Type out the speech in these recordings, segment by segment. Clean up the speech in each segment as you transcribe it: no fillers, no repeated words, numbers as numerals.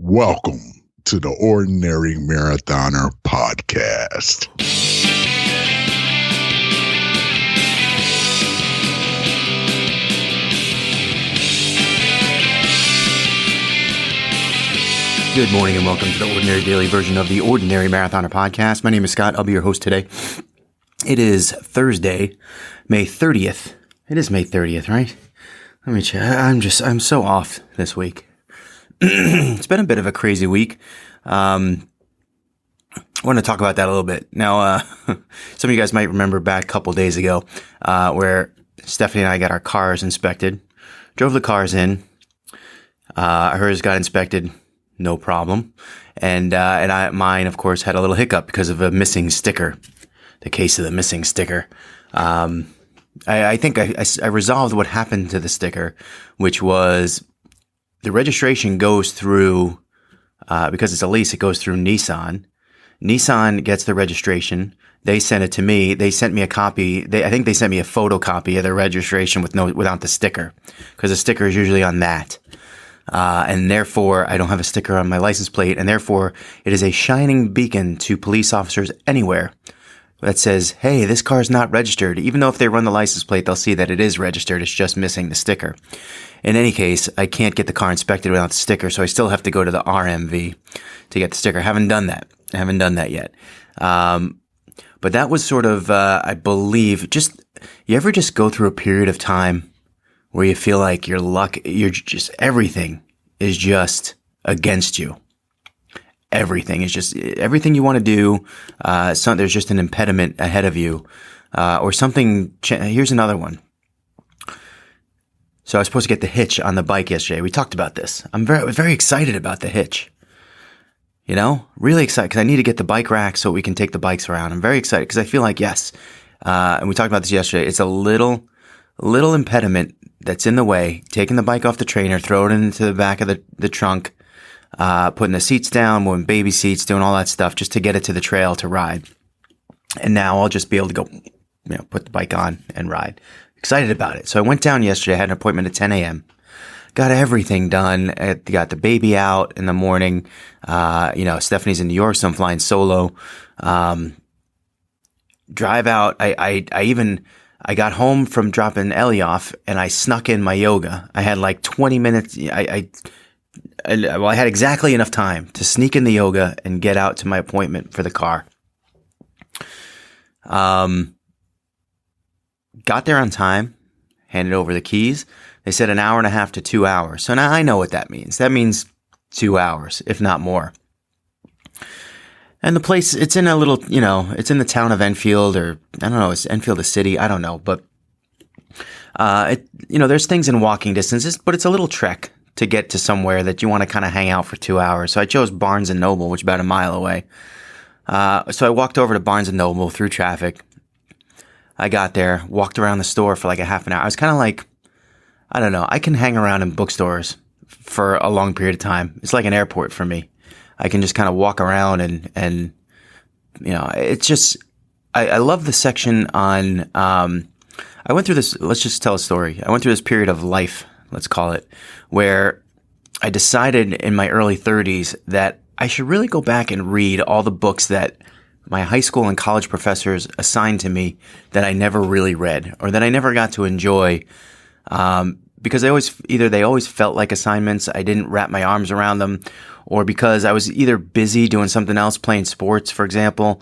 Welcome to the Ordinary Marathoner Podcast. Good morning and welcome to the Ordinary Daily version of the Ordinary Marathoner Podcast. My name is Scott. I'll be your host today. It is Thursday, May 30th. It is May 30th, right? Let me check. I'm so off this week. It's been a bit of a crazy week. I want to talk about that a little bit. Now, some of you guys might remember back a couple days ago where Stephanie and I got our cars inspected. Drove the cars in. Hers got inspected, no problem. And mine, of course, had a little hiccup because of a missing sticker. The case of the missing sticker. I think I resolved what happened to the sticker, which was the registration goes through, because it's a lease, it goes through Nissan. Nissan gets the registration. They send it to me. They sent me a copy. I think they sent me a photocopy of their registration without the sticker, because the sticker is usually on that. And therefore, I don't have a sticker on my license plate, and therefore, it is a shining beacon to police officers anywhere that says, hey, this car is not registered. Even though if they run the license plate, they'll see that it is registered. It's just missing the sticker. In any case, I can't get the car inspected without the sticker, so I still have to go to the RMV to get the sticker. I haven't done that yet. But that was sort of, I believe, you ever just go through a period of time where you feel like everything is just against you? Everything you want to do. There's just an impediment ahead of you, or something. Here's another one. So I was supposed to get the hitch on the bike yesterday. We talked about this. I was very excited about the hitch. You know, really excited because I need to get the bike rack so we can take the bikes around. I'm very excited because I feel like, yes, and we talked about this yesterday. It's a little impediment that's in the way. Taking the bike off the trainer, throw it into the back of the trunk. Putting the seats down, moving baby seats, doing all that stuff just to get it to the trail to ride. And now I'll just be able to go, put the bike on and ride. Excited about it. So I went down yesterday. I had an appointment at 10 a.m. Got everything done. I got the baby out in the morning. Stephanie's in New York, so I'm flying solo. Drive out. I got home from dropping Ellie off and I snuck in my yoga. I had like 20 minutes. I had exactly enough time to sneak in the yoga and get out to my appointment for the car. Got there on time, handed over the keys. They said an hour and a half to 2 hours. So now I know what that means. That means 2 hours, if not more. And the place, it's in a little, it's in the town of Enfield, or I don't know, is Enfield a city? I don't know. But, there's things in walking distances, but it's a little trek to get to somewhere that you want to kind of hang out for 2 hours. So I chose Barnes & Noble, which is about a mile away. So I walked over to Barnes & Noble through traffic. I got there, walked around the store for like a half an hour. I was kind of like, I don't know, I can hang around in bookstores for a long period of time. It's like an airport for me. I can just kind of walk around and it's just, I love the section on, I went through this, let's just tell a story. I went through this period of life, let's call it, where I decided in my early 30s that I should really go back and read all the books that my high school and college professors assigned to me that I never really read or that I never got to enjoy, because they always felt like assignments. I didn't wrap my arms around them, or because I was either busy doing something else, playing sports, for example.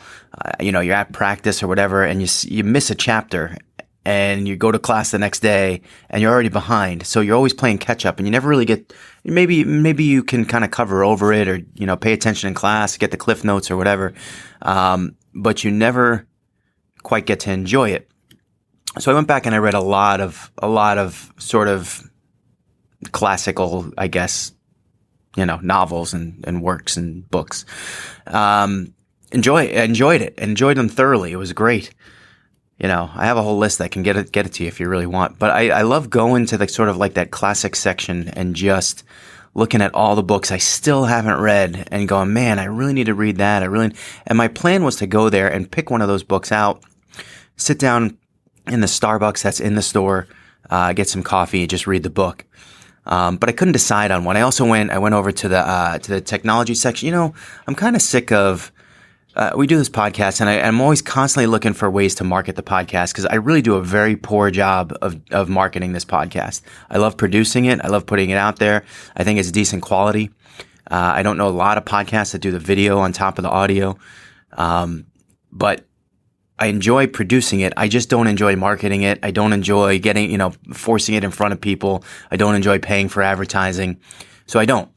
You're at practice or whatever, and you miss a chapter. And you go to class the next day and you're already behind. So you're always playing catch up and you never really get, maybe you can kind of cover over it or, pay attention in class, get the cliff notes or whatever. But you never quite get to enjoy it. So I went back and I read a lot of sort of classical, I guess, novels and works and books. I enjoyed it, enjoyed them thoroughly. It was great. I have a whole list that can get it to you if you really want. But I love going to the sort of like that classic section and just looking at all the books I still haven't read and going, man, I really need to read that. And my plan was to go there and pick one of those books out, sit down in the Starbucks that's in the store, get some coffee, and just read the book. But I couldn't decide on one. I went over to the technology section. You know, I'm kind of sick of, we do this podcast, and I'm always constantly looking for ways to market the podcast because I really do a very poor job of marketing this podcast. I love producing it. I love putting it out there. I think it's decent quality. I don't know a lot of podcasts that do the video on top of the audio, but I enjoy producing it. I just don't enjoy marketing it. I don't enjoy forcing it in front of people. I don't enjoy paying for advertising. So I don't.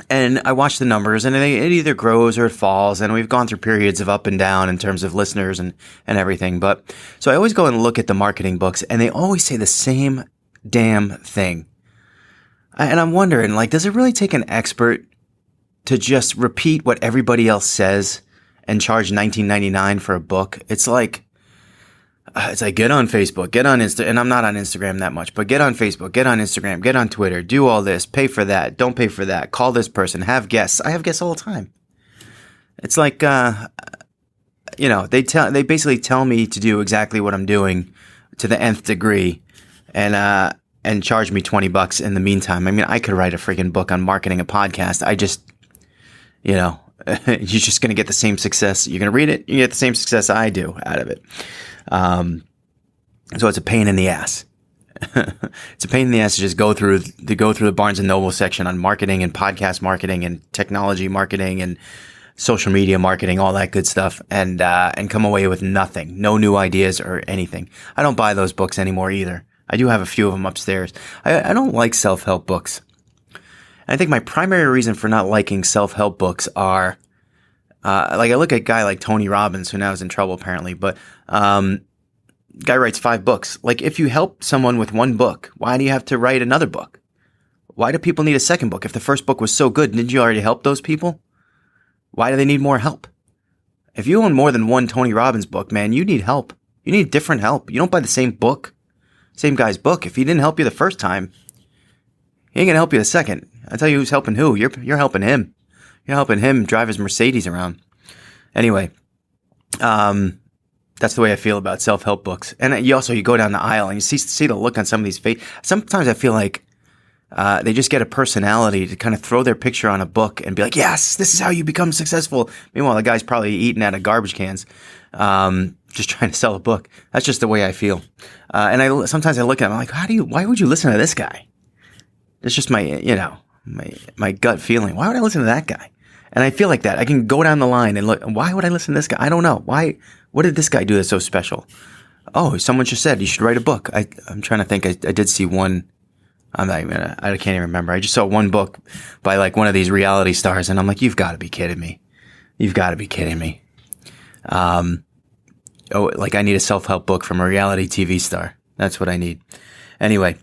And I watch the numbers, and it either grows or it falls. And we've gone through periods of up and down in terms of listeners and everything. But so I always go and look at the marketing books, and they always say the same damn thing. And I'm wondering, like, does it really take an expert to just repeat what everybody else says and charge $19.99 for a book? It's like get on Facebook, get on Insta, and I'm not on Instagram that much, but get on Facebook, get on Instagram, get on Twitter, do all this, pay for that, don't pay for that, call this person, have guests. I have guests all the time. It's like, they basically tell me to do exactly what I'm doing to the nth degree, and charge me $20 in the meantime. I mean, I could write a freaking book on marketing a podcast. I just, you're just going to get the same success. You're going to read it, you get the same success I do out of it. So it's a pain in the ass. It's a pain in the ass to just go through the Barnes and Noble section on marketing and podcast marketing and technology marketing and social media marketing, all that good stuff, and come away with nothing, no new ideas or anything. I don't buy those books anymore either. I do have a few of them upstairs. I don't like self-help books. I think my primary reason for not liking self-help books are, I look at a guy like Tony Robbins, who now is in trouble apparently, but guy writes 5 books. Like, if you help someone with one book, why do you have to write another book? Why do people need a second book? If the first book was so good, didn't you already help those people? Why do they need more help? If you own more than one Tony Robbins book, man, you need help. You need different help. You don't buy the same book, same guy's book. If he didn't help you the first time, he ain't gonna help you the second. I tell you who's helping who. You're helping him. You're helping him drive his Mercedes around. Anyway, that's the way I feel about self-help books. And you go down the aisle and you see the look on some of these faces. Sometimes I feel like they just get a personality to kind of throw their picture on a book and be like, yes, this is how you become successful. Meanwhile, the guy's probably eating out of garbage cans, just trying to sell a book. That's just the way I feel. And sometimes I look at him, I'm like, why would you listen to this guy? It's just my gut feeling. Why would I listen to that guy? And I feel like that. I can go down the line and look, why would I listen to this guy? I don't know. Why? What did this guy do that's so special? Oh, someone just said you should write a book. I'm trying to think. I did see one. I can't even remember. I just saw one book by like one of these reality stars, and I'm like, you've got to be kidding me. You've got to be kidding me. I need a self-help book from a reality TV star. That's what I need. Anyway,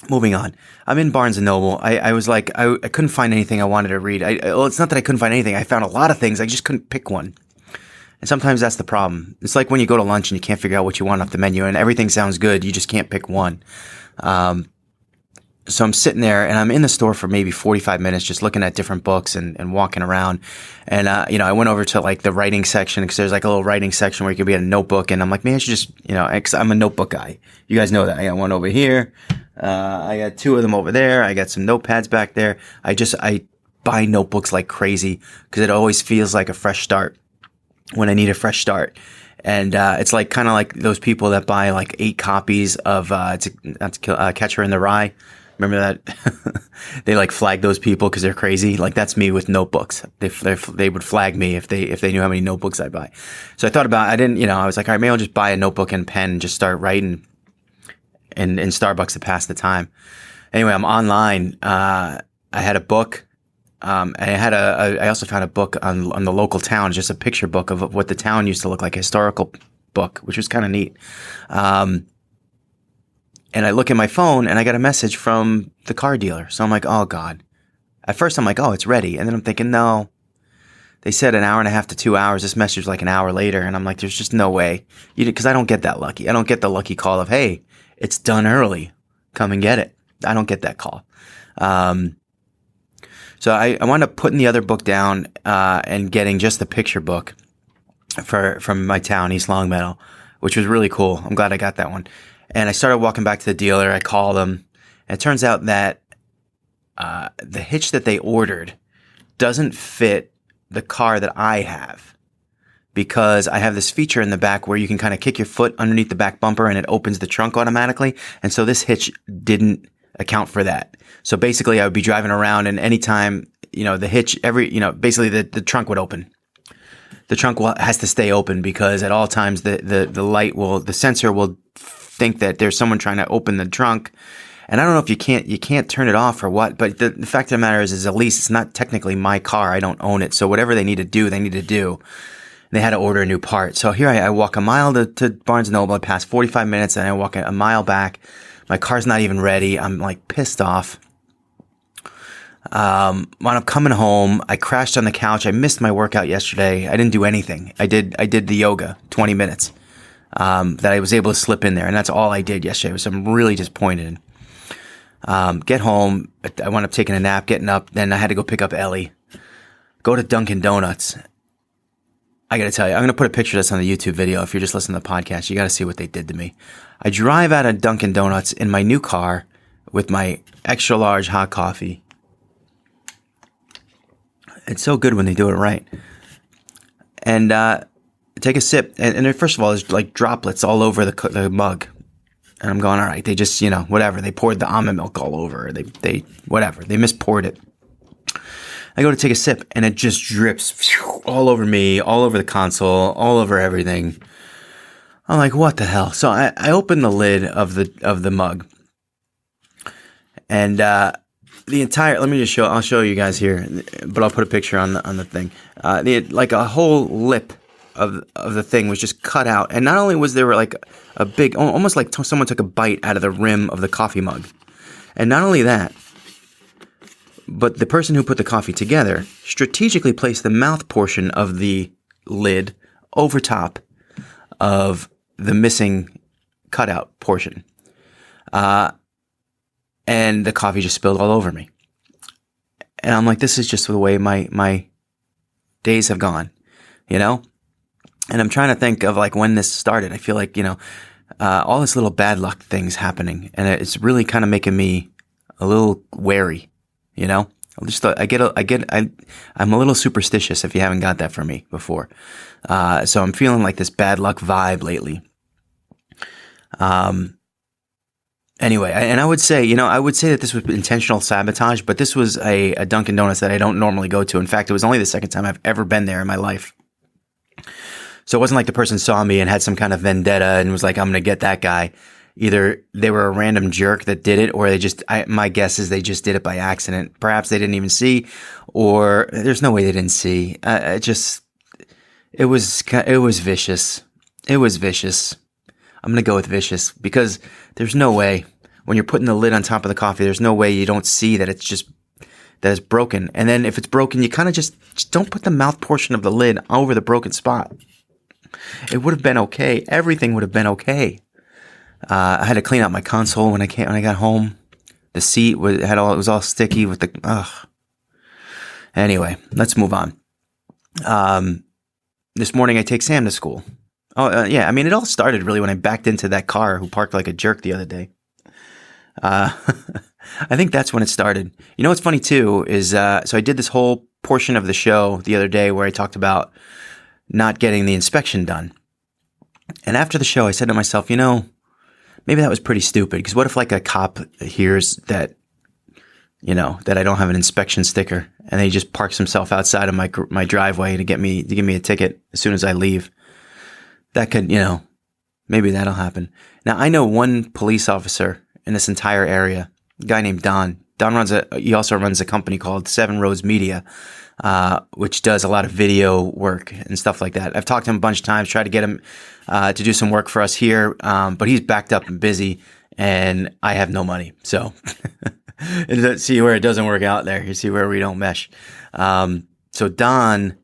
moving on. I'm in Barnes & Noble. I was like, I couldn't find anything I wanted to read. It's not that I couldn't find anything. I found a lot of things. I just couldn't pick one. And sometimes that's the problem. It's like when you go to lunch and you can't figure out what you want off the menu and everything sounds good. You just can't pick one. So I'm sitting there and I'm in the store for maybe 45 minutes just looking at different books and walking around. And, I went over to like the writing section because there's like a little writing section where you can be in a notebook. And I'm like, man, I should just, because I'm a notebook guy. You guys know that. I got one over here. I got 2 of them over there. I got some notepads back there. I buy notebooks like crazy because it always feels like a fresh start when I need a fresh start. And it's like kind of like those people that buy like 8 copies of Catcher in the Rye. Remember that? They like flag those people because they're crazy. Like that's me with notebooks. They would flag me if they knew how many notebooks I buy. So I thought about, I was like, all right, maybe I'll just buy a notebook and pen and just start writing in Starbucks to pass the time. Anyway, I'm online. I had a book. And I also found a book on the local town, just a picture book of what the town used to look like, a historical book, which was kind of neat. And I look at my phone and I got a message from the car dealer. So I'm like, oh God. At first I'm like, oh, it's ready. And then I'm thinking, no, they said an hour and a half to 2 hours. This message was like an hour later. And I'm like, there's just no way. Because I don't get that lucky. I don't get the lucky call of, hey, it's done early. Come and get it. I don't get that call. So I wound up putting the other book down and getting just the picture book from my town, East Longmeadow, which was really cool. I'm glad I got that one. And I started walking back to the dealer. I called him, And it turns out that the hitch that they ordered doesn't fit the car that I have, because I have this feature in the back where you can kind of kick your foot underneath the back bumper and it opens the trunk automatically. And so this hitch didn't account for that. So basically I would be driving around, and anytime, the hitch, basically the trunk would open. The trunk has to stay open, because at all times the sensor will think that there's someone trying to open the trunk. And I don't know if you can't turn it off or what, but the fact of the matter is at least it's not technically my car. I don't own it. So whatever they need to do, they need to do. They had to order a new part. So here I walk a mile to Barnes & Noble. I pass 45 minutes and I walk a mile back. My car's not even ready. I'm like pissed off. When I'm coming home, I crashed on the couch. I missed my workout yesterday. I didn't do anything. I did the yoga, 20 minutes, that I was able to slip in there. And that's all I did yesterday. So I'm really disappointed. Get home. I wound up taking a nap, getting up. Then I had to go pick up Ellie. Go to Dunkin Donuts. I got to tell you, I'm going to put a picture of this on the YouTube video. If you're just listening to the podcast, you got to see what they did to me. I drive out of Dunkin Donuts in my new car with my extra large hot coffee. It's so good when they do it right. And take a sip. And first of all, there's like droplets all over the mug. And I'm going, all right, they just, whatever. They poured the almond milk all over. They whatever. They mispoured it. I go to take a sip, and it just drips all over me, all over the console, all over everything. I'm like, what the hell? So I open the lid of the mug, and the entire. I'll show you guys here, but I'll put a picture on the thing. Like a whole lip of the thing was just cut out, and not only was there like a big, almost like someone took a bite out of the rim of the coffee mug, and not only that. But the person who put the coffee together strategically placed the mouth portion of the lid over top of the missing cutout portion. And the coffee just spilled all over me. And I'm like, this is just the way my days have gone, And I'm trying to think of like when this started. I feel like, all this little bad luck things happening. And it's really kind of making me a little wary. I'm a little superstitious if you haven't got that from me before. So I'm feeling like this bad luck vibe lately. Anyway, and I would say that this was intentional sabotage, but this was a Dunkin Donuts that I don't normally go to. In fact, it was only the second time I've ever been there in my life. So it wasn't like the person saw me and had some kind of vendetta and was like, I'm going to get that guy. Either they were a random jerk that did it, or my guess is they just did it by accident. Perhaps they didn't even see, or there's no way they didn't see. It was vicious. It was vicious. I'm going to go with vicious, because there's no way when you're putting the lid on top of the coffee, there's no way you don't see that it's broken. And then if it's broken, you kind of just don't put the mouth portion of the lid over the broken spot. It would have been okay. Everything would have been okay. I had to clean out my console when I got home. The seat it was all sticky with the. Ugh. Anyway, let's move on. This morning I take Sam to school. Oh yeah, I mean it all started really when I backed into that car who parked like a jerk the other day. I think that's when it started. What's funny too is so I did this whole portion of the show the other day where I talked about not getting the inspection done, and after the show I said to myself, maybe that was pretty stupid, because what if like a cop hears that, that I don't have an inspection sticker, and he just parks himself outside of my driveway to give me a ticket as soon as I leave. That could, maybe that'll happen. Now I know one police officer in this entire area, a guy named Don. He also runs a company called Seven Roads Media, which does a lot of video work and stuff like that. I've talked to him a bunch of times, tried to get him to do some work for us here, but he's backed up and busy, and I have no money. So see where it doesn't work out there. You see where we don't mesh. So Don,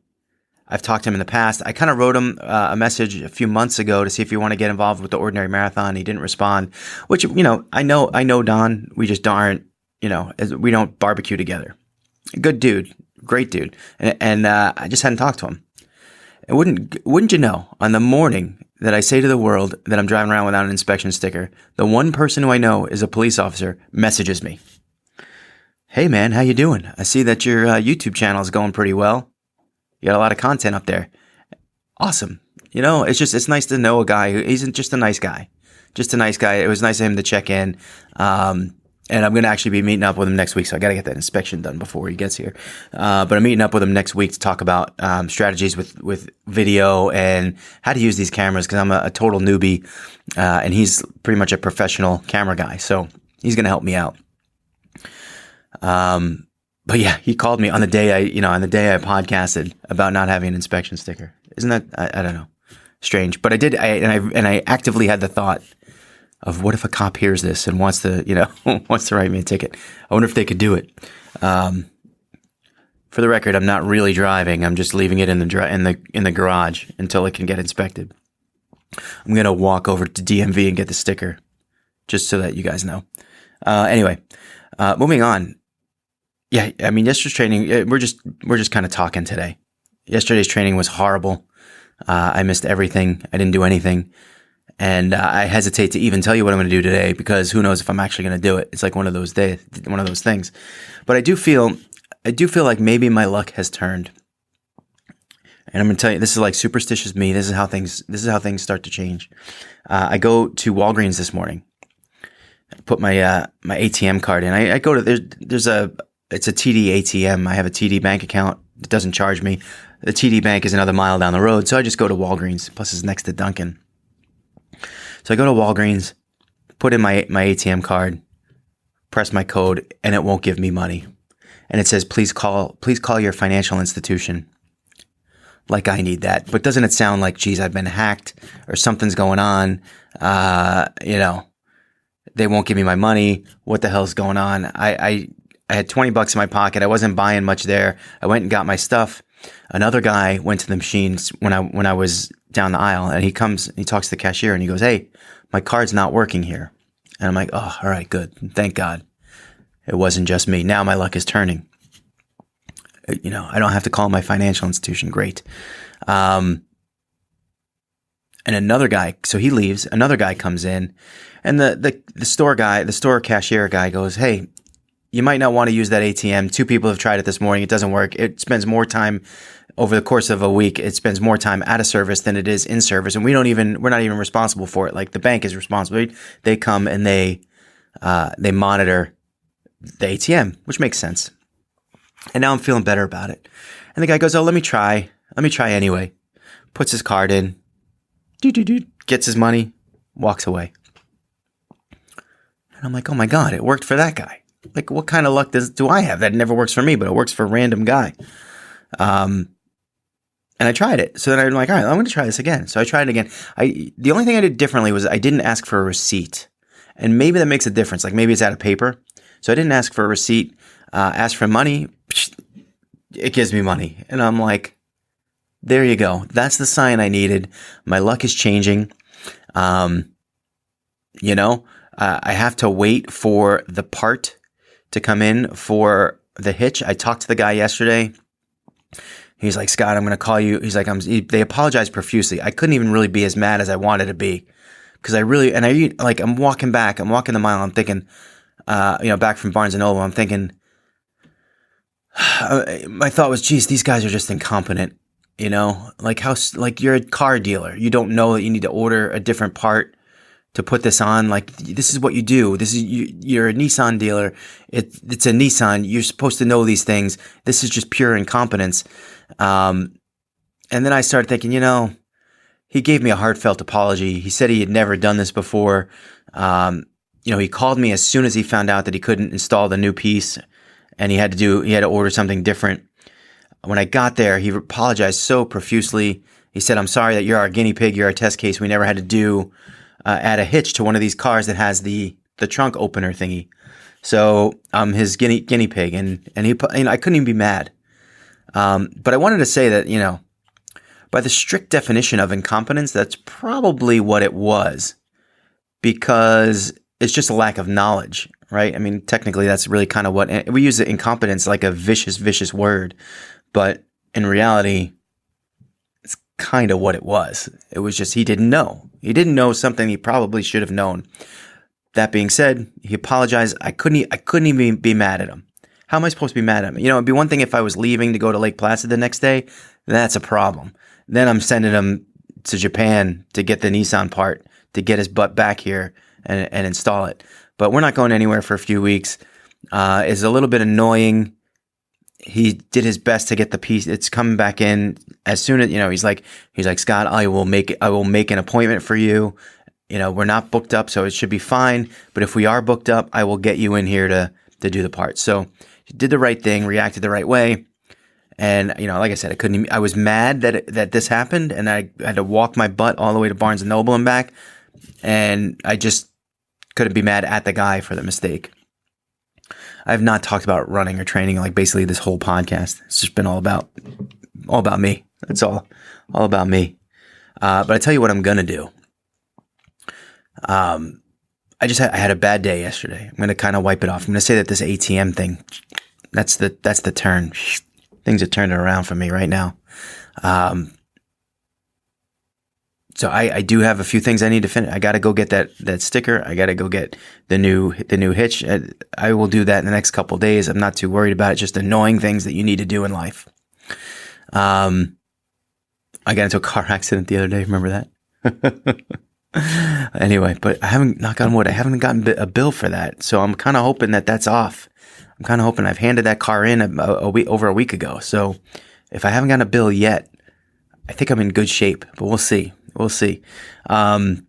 I've talked to him in the past. I kind of wrote him a message a few months ago to see if he want to get involved with the Ordinary Marathon. He didn't respond, which, I know Don. We just aren't, we don't barbecue together. Good dude. Great dude. And I just hadn't talked to him. And wouldn't you know, on the morning that I say to the world that I'm driving around without an inspection sticker, the one person who I know is a police officer messages me. Hey man, how you doing? I see that your YouTube channel is going pretty well. You got a lot of content up there. Awesome. It's nice to know a guy he's just a nice guy. Just a nice guy. It was nice of him to check in. And I'm going to actually be meeting up with him next week. So I got to get that inspection done before he gets here. But I'm meeting up with him next week to talk about strategies with video and how to use these cameras, because I'm a total newbie. And he's pretty much a professional camera guy. So he's going to help me out. But yeah, he called me on the day I podcasted about not having an inspection sticker. Isn't that, I don't know, strange. But I did, and I actively had the thought of, what if a cop hears this and wants to write me a ticket? I wonder if they could do it. For the record, I'm not really driving. I'm just leaving it in the garage until it can get inspected. I'm gonna walk over to DMV and get the sticker, just so that you guys know. Anyway, moving on. Yeah, I mean, yesterday's training. We're just kind of talking today. Yesterday's training was horrible. I missed everything. I didn't do anything. And I hesitate to even tell you what I'm going to do today, because who knows if I'm actually going to do it. It's like one of those things. But I do feel like maybe my luck has turned. And I'm going to tell you, this is like superstitious me. This is how things start to change. I go to Walgreens this morning. I put my my ATM card in. I go to it's a TD ATM. I have a TD bank account. It doesn't charge me. The TD bank is another mile down the road, so I just go to Walgreens. Plus, it's next to Dunkin. So I go to Walgreens, put in my ATM card, press my code, and it won't give me money. And it says, please call your financial institution. Like I need that. But doesn't it sound like, geez, I've been hacked or something's going on? They won't give me my money. What the hell's going on? I had $20 in my pocket. I wasn't buying much there. I went and got my stuff. Another guy went to the machines when I was down the aisle, and he comes and he talks to the cashier and he goes, hey, my card's not working here. And I'm like, oh, all right, good. Thank God. It wasn't just me. Now my luck is turning. I don't have to call my financial institution. Great. And another guy, so he leaves, another guy comes in, and the store cashier guy goes, hey, you might not want to use that ATM. 2 people have tried it this morning. It doesn't work. It spends more time over the course of a week. It spends more time out of service than it is in service. And we're not even responsible for it. Like, the bank is responsible. They come and they monitor the ATM, which makes sense. And now I'm feeling better about it. And the guy goes, oh, let me try anyway. Puts his card in, gets his money, walks away. And I'm like, oh my God, it worked for that guy. Like, what kind of luck do I have? That never works for me, but it works for a random guy. And I tried it. So then I'm like, all right, I'm going to try this again. So I tried it again. The only thing I did differently was I didn't ask for a receipt. And maybe that makes a difference. Like, maybe it's out of paper. So I didn't ask for a receipt, ask for money. It gives me money. And I'm like, there you go. That's the sign I needed. My luck is changing. I have to wait for the part to come in for the hitch. I talked to the guy yesterday. He's like, Scott, I'm going to call you. He's like, they apologized profusely. I couldn't even really be as mad as I wanted to be, because I'm walking the mile. I'm thinking, back from Barnes and Noble, I'm thinking, my thought was, geez, these guys are just incompetent. Like you're a car dealer. You don't know that you need to order a different part to put this on. Like, this is what you do. You're a Nissan dealer. It's a Nissan. You're supposed to know these things. This is just pure incompetence. And then I started thinking, he gave me a heartfelt apology. He said he had never done this before. He called me as soon as he found out that he couldn't install the new piece, and he had to order something different. When I got there, he apologized so profusely. He said, I'm sorry that you're our guinea pig. You're our test case. We never had to add a hitch to one of these cars that has the trunk opener thingy. So I'm his guinea pig, and he, I couldn't even be mad. But I wanted to say that, by the strict definition of incompetence, that's probably what it was, because it's just a lack of knowledge, right? I mean, technically that's really kind of what we use incompetence like a vicious word, but in reality, it's kind of what it was. It was just he didn't know. He didn't know something he probably should have known. That being said, he apologized. I couldn't even be mad at him. How am I supposed to be mad at him? You know, it'd be one thing if I was leaving to go to Lake Placid the next day. That's a problem. Then I'm sending him to Japan to get the Nissan part, to get his butt back here and install it. But we're not going anywhere for a few weeks. It's a little bit annoying. He did his best to get the piece. It's coming back in as soon as, he's like, Scott, I will make an appointment for you. We're not booked up, so it should be fine. But if we are booked up, I will get you in here to do the part. So he did the right thing, reacted the right way. And, like I said, I was mad that this happened, and I had to walk my butt all the way to Barnes & Noble and back. And I just couldn't be mad at the guy for the mistake. I have not talked about running or training like basically this whole podcast. It's just been all about me. That's all about me. But I tell you what I'm going to do. I had a bad day yesterday. I'm going to kind of wipe it off. I'm going to say that this ATM thing, that's the turn. Things are turning around for me right now. So I do have a few things I need to finish. I got to go get that sticker. I got to go get the new hitch. I will do that in the next couple of days. I'm not too worried about it. Just annoying things that you need to do in life. I got into a car accident the other day. Remember that? Anyway, but I haven't, knock on wood, I haven't gotten a bill for that. So I'm kind of hoping that that's off. I'm kind of hoping I've handed that car in over a week ago. So if I haven't gotten a bill yet, I think I'm in good shape, but we'll see. I'm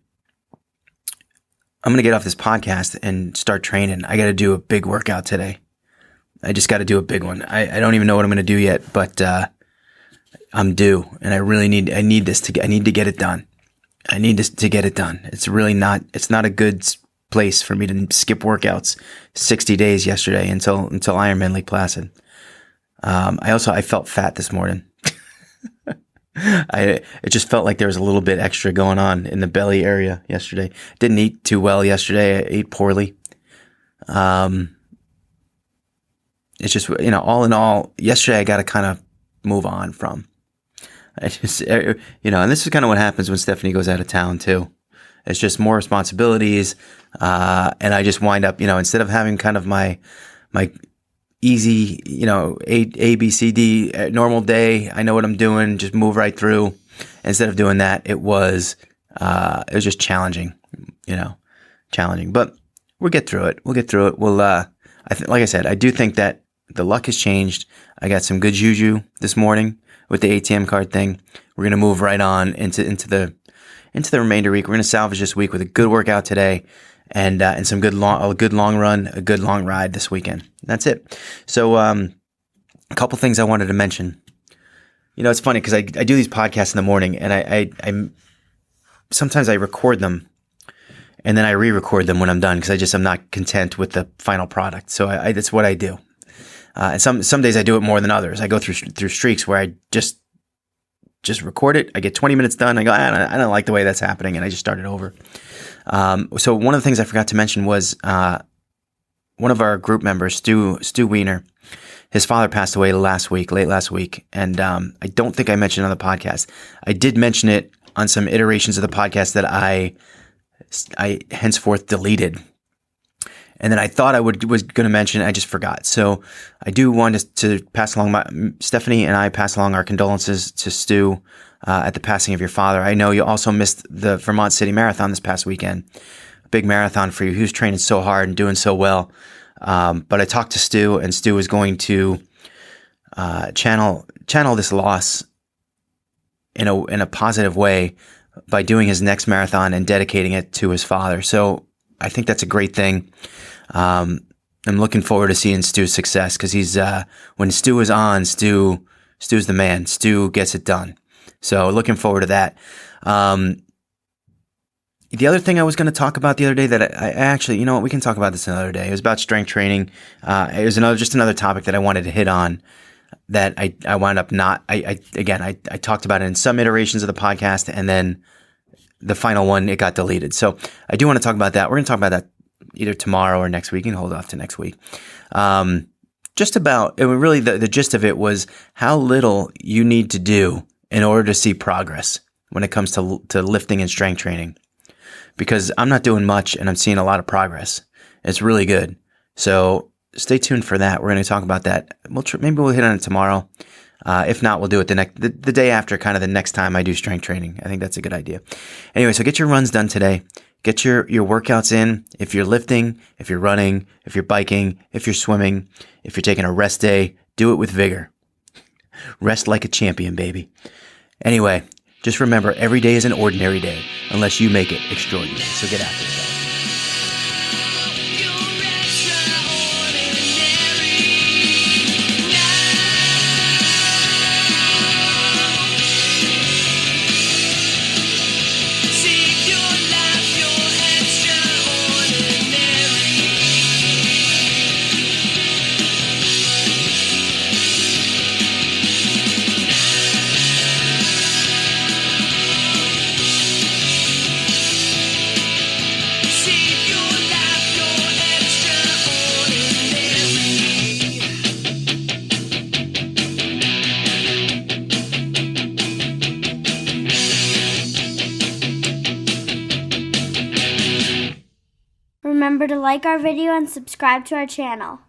going to get off this podcast and start training. I got to do a big workout today. I just got to do a big one. I don't even know what I'm going to do yet, but I'm due, and I need to get it done. I need to get it done. It's not a good place for me to skip workouts 60 days yesterday until Ironman Lake Placid. I felt fat this morning. It just felt like there was a little bit extra going on in the belly area yesterday. Didn't eat too well yesterday. I ate poorly. It's just, all in all, yesterday I got to kind of move on from. I just, and this is kind of what happens when Stephanie goes out of town too. It's just more responsibilities. And I just wind up, instead of having kind of my easy, A, B, C, D, normal day. I know what I'm doing. Just move right through. Instead of doing that, it was just challenging, challenging. But we'll get through it. We'll, like I said, I do think that the luck has changed. I got some good juju this morning with the ATM card thing. We're gonna move right on into the remainder week. We're gonna salvage this week with a good workout today. And some a good long run, a good long ride this weekend. That's it. So, a couple things I wanted to mention. It's funny because I do these podcasts in the morning, and I sometimes I record them, and then I re-record them when I'm done because I'm not content with the final product. So that's what I do. And some days I do it more than others. I go through streaks where I just record it. I get 20 minutes done. I go, I don't like the way that's happening, and I just start it over. So one of the things I forgot to mention was one of our group members, Stu Wiener. His father passed away late last week, and I don't think I mentioned it on the podcast. I did mention it on some iterations of the podcast that I henceforth deleted, and then I thought I was going to mention it. I just forgot. So I do want to pass along Stephanie and I pass along our condolences to Stu. At the passing of your father. I know you also missed the Vermont City Marathon this past weekend. A big marathon for you. He was training so hard and doing so well. But I talked to Stu, and Stu is going to channel this loss in a positive way by doing his next marathon and dedicating it to his father. So I think that's a great thing. I'm looking forward to seeing Stu's success because he's when Stu is on, Stu's the man. Stu gets it done. So looking forward to that. The other thing I was going to talk about the other day that I actually, we can talk about this another day. It was about strength training. It was another topic that I wanted to hit on that I wound up not. I talked about it in some iterations of the podcast, and then the final one, it got deleted. So I do want to talk about that. We're going to talk about that either tomorrow or next week. You can hold off to next week. Just about, really the gist of it was how little you need to do in order to see progress when it comes to lifting and strength training. Because I'm not doing much and I'm seeing a lot of progress. It's really good. So stay tuned for that. We're going to talk about that. Maybe we'll hit on it tomorrow. If not, we'll do it the day after, kind of the next time I do strength training. I think that's a good idea. Anyway, so get your runs done today. Get your workouts in. If you're lifting, if you're running, if you're biking, if you're swimming, if you're taking a rest day, do it with vigor. Rest like a champion, baby. Anyway, just remember, every day is an ordinary day unless you make it extraordinary. So get after it, guys. Remember to like our video and subscribe to our channel.